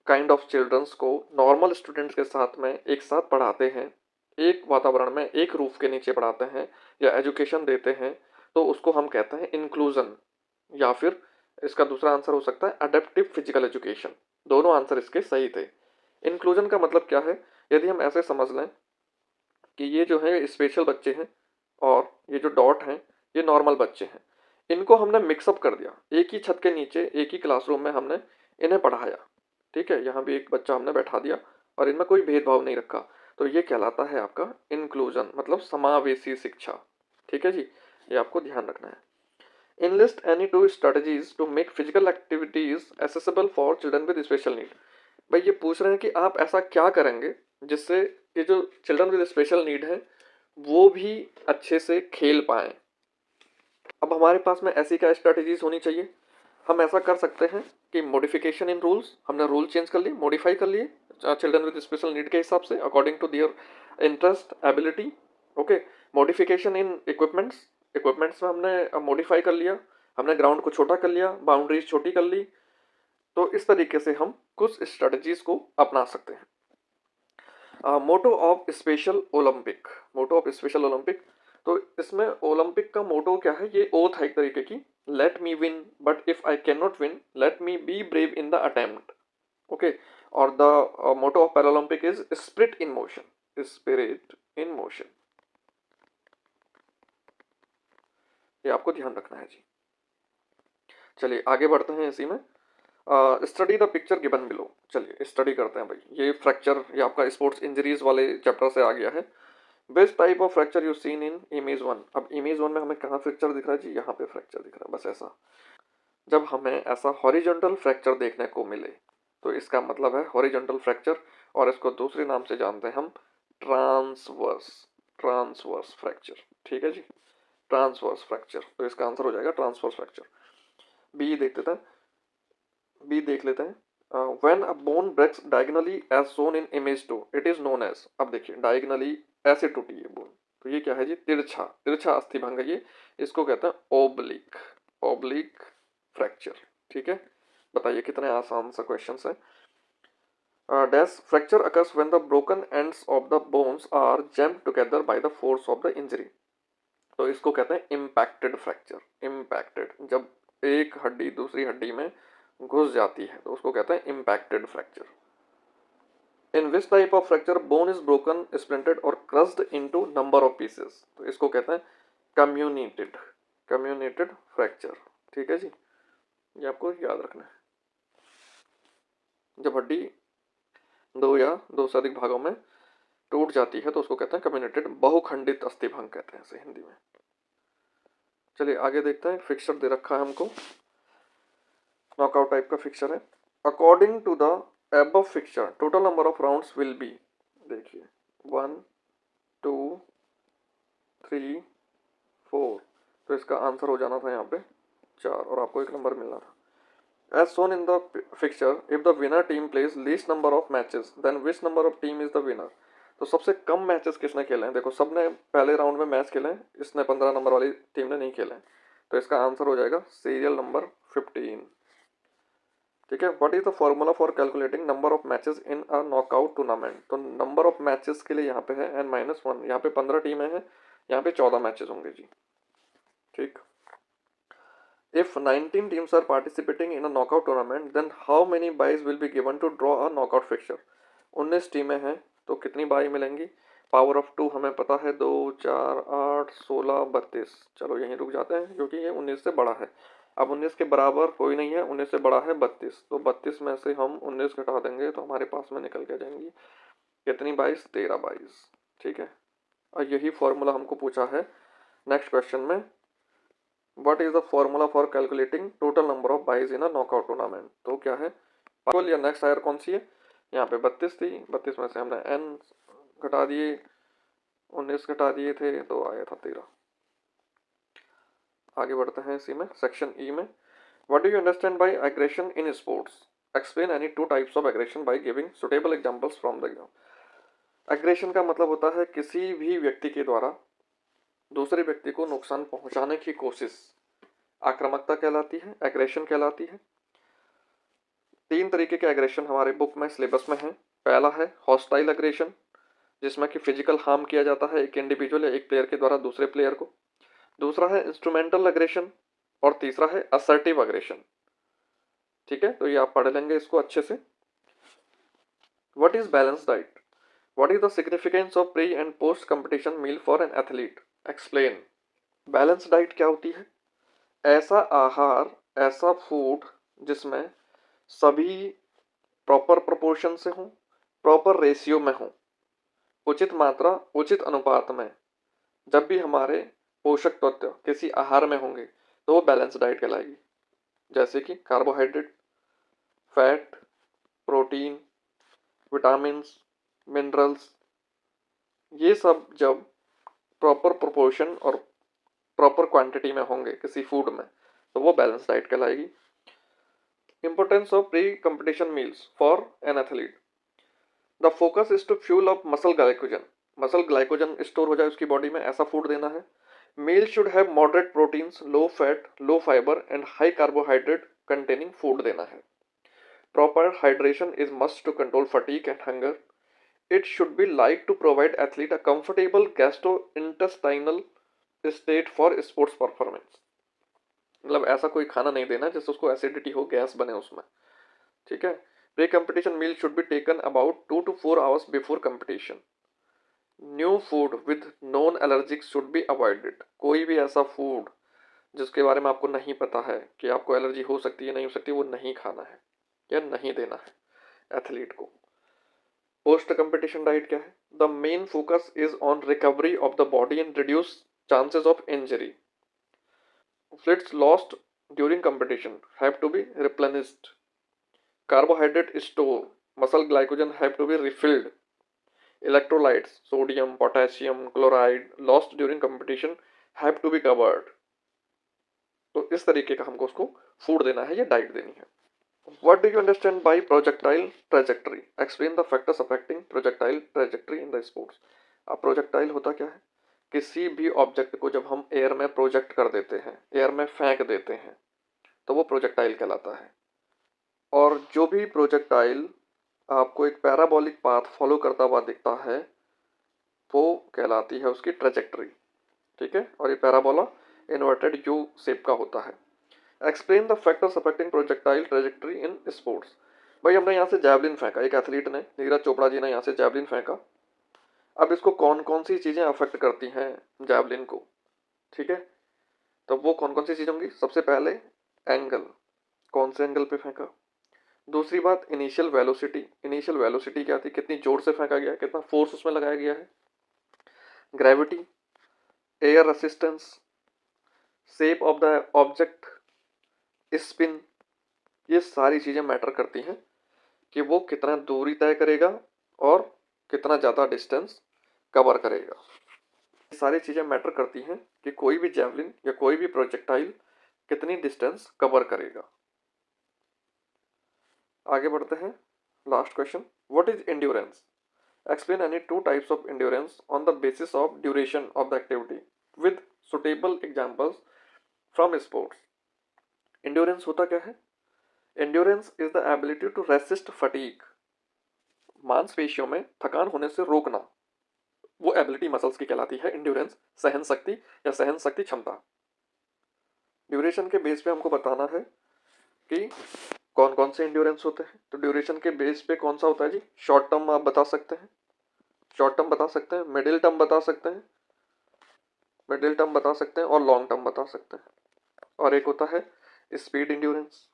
काइंड ऑफ चिल्ड्रंस को नॉर्मल स्टूडेंट्स के साथ में एक साथ पढ़ाते हैं, एक वातावरण में एक रूफ के नीचे पढ़ाते हैं या एजुकेशन देते हैं तो उसको हम कहते हैं इंक्लूजन, या फिर इसका दूसरा आंसर हो सकता है अडेप्टिव फिजिकल एजुकेशन। दोनों आंसर इसके सही थे। इंक्लूजन का मतलब क्या है, यदि हम ऐसे समझ लें कि ये जो है स्पेशल बच्चे हैं और ये जो डॉट हैं ये नॉर्मल बच्चे हैं, इनको हमने मिक्सअप कर दिया, एक ही छत के नीचे एक ही क्लासरूम में हमने इन्हें पढ़ाया। ठीक है, यहाँ भी एक बच्चा हमने बैठा दिया और इनमें कोई भेदभाव नहीं रखा, तो ये कहलाता है आपका इंक्लूजन, मतलब समावेशी शिक्षा। ठीक है जी, ये आपको ध्यान रखना है। Enlist any two strategies to make physical activities accessible for children with special need। भाई ये पूछ रहे हैं कि आप ऐसा क्या करेंगे जिससे ये जो चिल्ड्रन विद स्पेशल नीड है वो भी अच्छे से खेल पाएं। अब हमारे पास में ऐसी क्या स्ट्रेटजीज होनी चाहिए, हम ऐसा कर सकते हैं कि मॉडिफिकेशन इन रूल्स, हमने रूल चेंज कर लिए, मॉडिफाई कर लिए चिल्ड्रन विद स्पेशल नीड के हिसाब से according to their interest ability. Okay, modification in equipments, equipments में हमने मॉडिफाई कर लिया, हमने ग्राउंड को छोटा कर लिया, बाउंड्रीज छोटी कर ली। तो इस तरीके से हम कुछ स्ट्रेटजीज को अपना सकते हैं। Motto of special Olympic, motto of special Olympic, तो इसमें ओलंपिक का मोटो क्या है, ये ओथ है एक तरीके की, let me win but if I can not win let me be brave in the attempt. Okay, और the motto of Paralympic is spirit in motion, spirit in motion. ये आपको ध्यान रखना है जी। चलिए आगे बढ़ते हैं इसी में। Study the picture given below, चलिए स्टडी करते हैं भाई। ये फ्रैक्चर, ये आपका स्पोर्ट्स इंजरीज वाले चैप्टर से आ गया है। Best type of fracture you seen in image one. अब इमेज वन में हमें कहाँ फ्रैक्चर दिख रहा है जी, यहाँ पे फ्रैक्चर दिख रहा है, बस ऐसा। जब हमें ऐसा हॉरिजॉन्टल फ्रैक्चर देखने को मिले तो इसका मतलब है हॉरिजॉन्टल फ्रैक्चर, और इसको दूसरे नाम से जानते हैं हम ट्रांसवर्स, ट्रांसवर्स फ्रैक्चर। ठीक है जी, ट्रांसवर्स फ्रैक्चर, तो इसका आंसर हो जाएगा ट्रांसवर्स फ्रैक्चर। बी देख लेते हैं, बी देख लेते हैं। When a bone breaks diagonally as shown in image two it is known as. अब देखिए डायगोनली ऐसे टूटी है बोन, तो ये क्या है जी, तिरछा, तिरछा अस्थिभंग है ये, इसको कहते हैं ओब्लिक, ओब्लिक फ्रैक्चर। ठीक है, बताइए कितने आसान सा क्वेश्चन है। Dash fracture occurs when the broken ends of the bones are jammed together by the force of the injury. तो इसको कहते हैं इम्पैक्टेड फ्रैक्चर, इम्पैक्टेड, जब एक हड्डी दूसरी हड्डी में घुस जाती है तो उसको कहते हैं impacted fracture. In which type of fracture bone is broken splinted और crushed into number of pieces, तो इसको कहते हैं कम्युनिटेड, कम्युनिटेड फ्रैक्चर। ठीक है जी, ये आपको याद रखना है। जब हड्डी दो या दो से अधिक भागों में टूट जाती है तो उसको कहते हैं कम्युनिटेड, बहुखंडित अस्थिभंग कहते हैं इसे हिंदी में। चलिए आगे देखते हैं, फिक्सर दे रखा है हमको, नॉकआउट टाइप का फिक्सर है। According to the above fixture total number of rounds will be, देखिए 1 2 3 4, तो इसका आंसर हो जाना था यहाँ पे 4 और आपको एक नंबर मिलना था। As shown in the fixture, if the winner team plays least number of matches, then which number of team is the winner? तो सबसे कम मैचेस किसने खेले हैं, देखो सबने पहले राउंड में मैच खेले हैं, इसने 15 नंबर वाली टीम ने नहीं खेले हैं, तो इसका आंसर हो जाएगा सीरियल नंबर 15। ठीक है, what is the formula for calculating number of matches in a knockout tournament. तो नंबर ऑफ मैचेस के लिए यहाँ पे है n-1, यहाँ पे 15 टीमें हैं, यहाँ पे 14 मैचेस होंगे जी। ठीक, if 19 teams are participating in a knockout tournament, then how many byes will be given to draw a knockout fixture। 19 टीमें हैं तो कितनी बाई मिलेंगी, पावर ऑफ 2 हमें पता है, 2 4 8 16 32, चलो यहीं रुक जाते हैं क्योंकि ये 19 से बड़ा है। अब 19 के बराबर कोई नहीं है, 19 से बड़ा है 32, तो 32 में से हम 19 घटा देंगे तो हमारे पास में निकल के जाएंगी कितनी बाईस, 13 बाईस। ठीक है, और यही फॉर्मूला हमको पूछा है नेक्स्ट क्वेश्चन में, what is the formula for calculating total number of byes in a knockout tournament. तो क्या है, या नेक्स्ट हायर कौन सी है, यहाँ पे 32 थी, 32 में से हमने n घटा दिए, 19 घटा दिए थे तो आया था 13। आगे बढ़ते हैं इसी में सेक्शन ई में, what do you understand by aggression in sports, explain any two types of aggression by giving suitable examples from the given. Aggression का मतलब होता है किसी भी व्यक्ति के द्वारा दूसरे व्यक्ति को नुकसान पहुंचाने की कोशिश, आक्रामकता कहलाती है, एग्रेशन कहलाती है। 3 तरीके के एग्रेशन हमारे बुक में सिलेबस में है। पहला है हॉस्टाइल एग्रेशन, जिसमें कि फिजिकल हार्म किया जाता है एक इंडिविजुअल या एक प्लेयर के द्वारा दूसरे प्लेयर को। दूसरा है इंस्ट्रूमेंटल अग्रेशन और तीसरा है असर्टिव अग्रेशन। ठीक है, तो ये आप पढ़ लेंगे इसको अच्छे से। What is balance diet? What is the significance of pre and post competition meal for an athlete? Explain. Balance diet क्या होती है? ऐसा आहार, ऐसा फूड जिसमें सभी प्रॉपर प्रोपोर्शन से हों, प्रॉपर रेशियो में हों, उचित मात्रा, उचित अनुपात में। जब भी हमारे पोषक तत्व किसी आहार में होंगे तो वो बैलेंस डाइट कहलाएगी। जैसे कि carbohydrate, fat, protein, vitamins, minerals, ये सब जब प्रॉपर प्रोपोर्शन और प्रॉपर क्वांटिटी में होंगे किसी फूड में तो वो बैलेंस डाइट कहलाएगी। Importance of pre competition meals for an athlete. The focus is to fuel up muscle glycogen. Muscle glycogen store हो जाए उसकी बॉडी में, ऐसा फूड देना है। Meal should have moderate proteins, low fat, low fibre and high carbohydrate containing food देना है। Proper hydration is must to control fatigue and hunger. It should be like to provide athlete a comfortable gastrointestinal state for sports performance. मतलब ऐसा कोई खाना नहीं देना जिससे उसको एसिडिटी हो, गैस बने उसमें। ठीक है। Pre competition meal should be taken about 2 to 4 hours before competition. New food with non allergic should be avoided. कोई भी ऐसा फूड जिसके बारे में आपको नहीं पता है कि आपको एलर्जी हो सकती है नहीं हो सकती, वो नहीं खाना है या नहीं देना है एथलीट को। पोस्ट कंपटीशन डाइट क्या है? The main focus is on recovery of the body and reduce chances of injury. Fluids lost during competition have to be replenished. Carbohydrate store, muscle glycogen have to be refilled. Electrolytes, sodium, potassium, chloride lost during competition have to be covered. तो इस तरीके का हमको उसको फूड देना है या डाइट देनी है। What do you understand by projectile trajectory? Explain the factors affecting projectile trajectory in the sports. अब प्रोजेक्टाइल होता क्या है? किसी भी ऑब्जेक्ट को जब हम एयर में प्रोजेक्ट कर देते हैं, एयर में फेंक देते हैं, तो वो प्रोजेक्टाइल कहलाता है। और जो भी प्रोजेक्टाइल आपको एक पैराबोलिक पाथ फॉलो करता हुआ दिखता है वो कहलाती है उसकी ट्रेजेक्टरी। ठीक है, और ये पैराबोला इन्वर्टेड यू शेप का होता है। Explain the factors affecting projectile trajectory in sports. भाई हमने यहाँ से जैवलिन फेंका, एक एथलीट ने, नीरज चोपड़ा जी ने यहाँ से जैवलिन फेंका। अब इसको कौन कौन सी चीज़ें अफेक्ट करती हैं जैवलिन को? ठीक है, तो वो कौन कौन सी चीज़ होंगी? सबसे पहले एंगल, कौन से एंगल पे फेंका। दूसरी बात इनिशियल वेलोसिटी। इनिशियल वेलोसिटी क्या थी, कितनी जोर से फेंका गया है, कितना फोर्स उसमें लगाया गया है। Gravity, air resistance, shape of the object, spin, ये सारी चीज़ें मैटर करती हैं कि वो कितना दूरी तय करेगा और कितना ज़्यादा डिस्टेंस कवर करेगा। ये सारी चीज़ें मैटर करती हैं कि कोई भी जैवलिन या कोई भी प्रोजेक्टाइल कितनी डिस्टेंस कवर करेगा। आगे बढ़ते हैं। Last question, what is endurance? Explain any two types of endurance on the basis of duration of the activity with suitable examples from sports. Endurance होता क्या है? Endurance is the ability to resist fatigue. मांसपेशियों में थकान होने से रोकना, वो एबिलिटी मसल्स की कहलाती है एंड्योरेंस, सहन शक्ति या सहन शक्ति क्षमता। ड्यूरेशन के बेस पे हमको बताना है कि कौन कौन से एंड्योरेंस होते हैं। तो ड्यूरेशन के बेस पे कौन सा होता है जी? शॉर्ट टर्म आप बता सकते हैं, शॉर्ट टर्म बता सकते हैं, मिडिल टर्म बता सकते हैं, मिडिल टर्म बता सकते हैं और लॉन्ग टर्म बता सकते हैं। और एक होता है स्पीड एंड्योरेंस।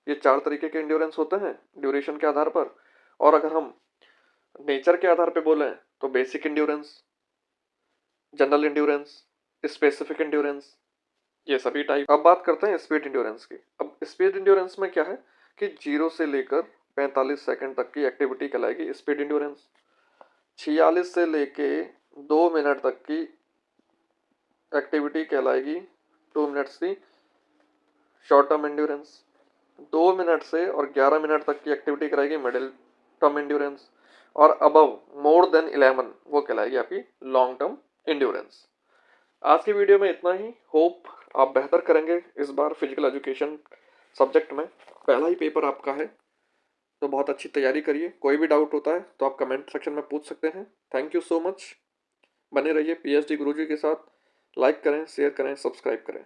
ये चार तरीके के एंड्योरेंस होते हैं ड्यूरेशन के आधार पर। और अगर हम नेचर के आधार पे बोले तो basic endurance, general endurance, specific endurance, ये सभी टाइप। अब बात करते हैं स्पीड एंड्योरेंस की। अब स्पीड एंड्योरेंस में क्या है कि 0 से लेकर 45 सेकंड तक की एक्टिविटी कहलाएगी स्पीड एंड्योरेंस। 46 से लेके 2 मिनट तक की एक्टिविटी कहलाएगी 2 मिनट्स की शॉर्ट टर्म एंड्योरेंस। 2 मिनट से और 11 मिनट तक की एक्टिविटी कराएगी मिडिल टर्म एंड्योरेंस। और अबव मोर देन 11 वो कहलाएगी आपकी लॉन्ग टर्म एंड्योरेंस। आज की वीडियो में इतना ही। होप आप बेहतर करेंगे इस बार फिजिकल एजुकेशन सब्जेक्ट में। पहला ही पेपर आपका है तो बहुत अच्छी तैयारी करिए। कोई भी डाउट होता है तो आप कमेंट सेक्शन में पूछ सकते हैं। Thank you so much. बने रहिए पीएचडी गुरुजी के साथ। लाइक करें, शेयर करें, सब्सक्राइब करें।